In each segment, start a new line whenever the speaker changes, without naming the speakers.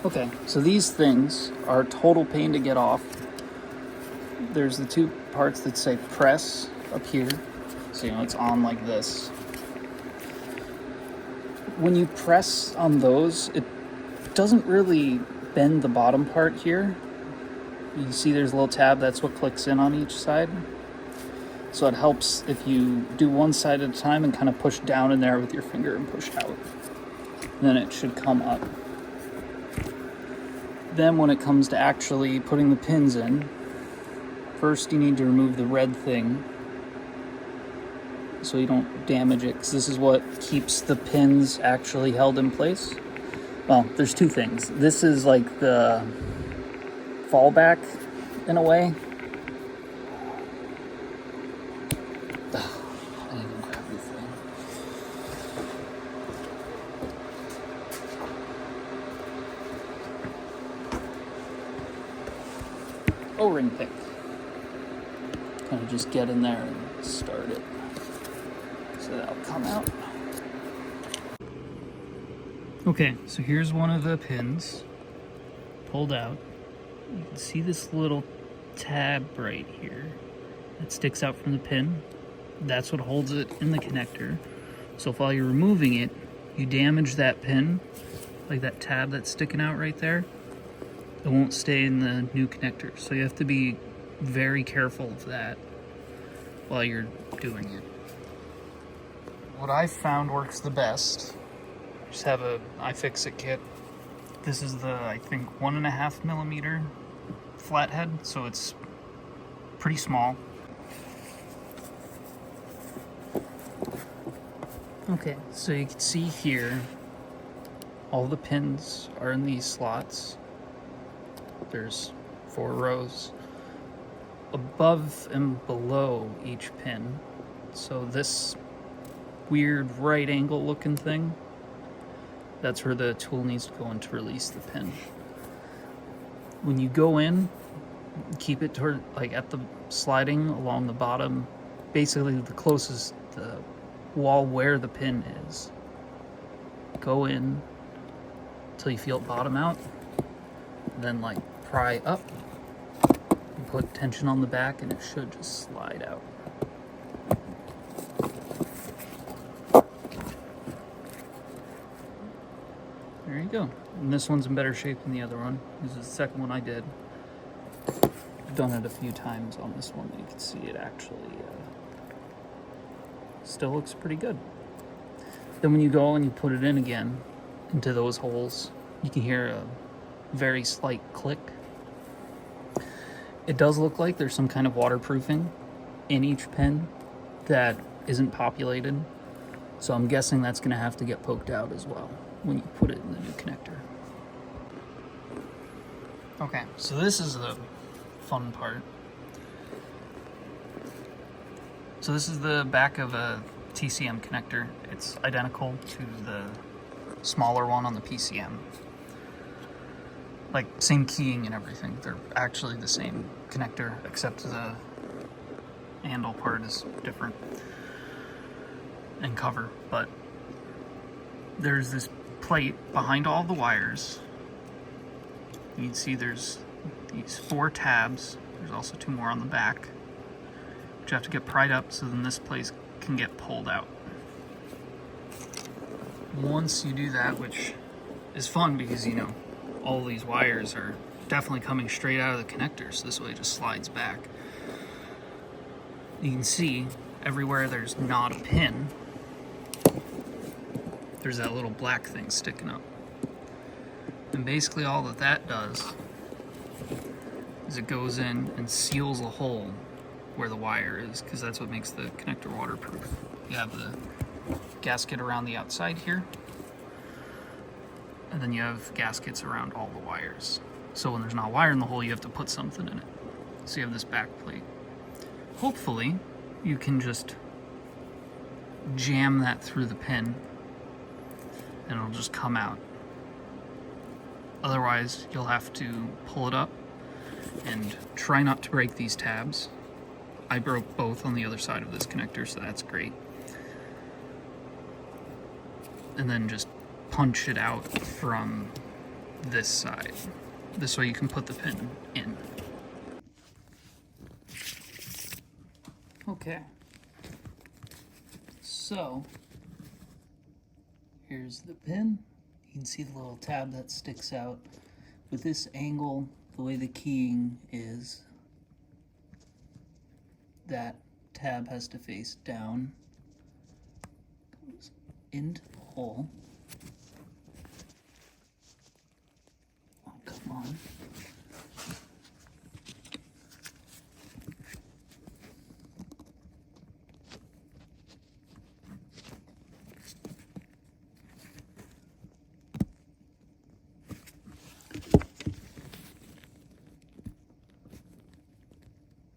Okay, so these things are a total pain to get off. There's the two parts that say press up here, so it's on like this. When you press on those, it doesn't really bend the bottom part here. You see there's a little tab, that's what clicks in on each side. So it helps if you do one side at a time and kind of push down in there with your finger and push out. Then it should come up. Then when it comes to actually putting the pins in, first you need to remove the red thing so you don't damage it, because this is what keeps the pins actually held in place. Well, there's two things. This is like the fallback in a way. I didn't even grab the thing. O-ring pick. Kind of just get in there and start it. So that'll come out. Okay, so here's one of the pins pulled out. You can see this little tab right here that sticks out from the pin. That's what holds it in the connector. So if while you're removing it, you damage that pin, like that tab that's sticking out right there, it won't stay in the new connector. So you have to be very careful of that while you're doing it. What I found works the best, just have a iFixit kit. This is the, I think, 1.5 millimeter flathead, so it's pretty small. Okay, so you can see here, all the pins are in these slots. There's 4 rows above and below each pin. So this weird right angle looking thing, that's where the tool needs to go in to release the pin. When you go in, keep it toward, like at the sliding along the bottom, basically the closest the wall where the pin is. Go in until you feel it bottom out, and then like pry up and put tension on the back, and it should just slide out. There you go. And this one's in better shape than the other one. This is the second one I did. I've done it a few times on this one. You can see it actually still looks pretty good. Then when you go and you put it in again into those holes, you can hear a very slight click. It does look like there's some kind of waterproofing in each pin that isn't populated. So I'm guessing that's going to have to get poked out as well when you put it in the new connector. Okay, so this is the fun part. So this is the back of a TCM connector. It's identical to the smaller one on the PCM. Like, same keying and everything. They're actually the same connector, except the handle part is different and cover. But there's this plate behind all the wires. You can see there's these 4 tabs. There's also 2 more on the back, which you have to get pried up so then this place can get pulled out. Once you do that, which is fun because all these wires are definitely coming straight out of the connector, so this way it just slides back. You can see everywhere there's not a pin, there's that little black thing sticking up. And basically all that does is it goes in and seals a hole where the wire is, because that's what makes the connector waterproof. You have the gasket around the outside here, and then you have gaskets around all the wires. So when there's not a wire in the hole, you have to put something in it. So you have this back plate. Hopefully you can just jam that through the pin and it'll just come out. Otherwise, you'll have to pull it up and try not to break these tabs. I broke both on the other side of this connector, so that's great. And then just punch it out from this side. This way you can put the pin in. Okay. So, here's the pin. You can see the little tab that sticks out. With this angle, the way the keying is, that tab has to face down, goes into the hole. Oh, come on.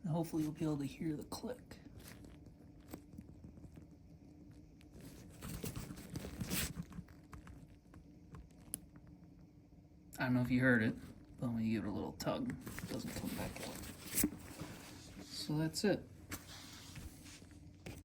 Hopefully you'll be able to hear the click. I don't know if you heard it, but when you give it a little tug, it doesn't come back out. So that's it.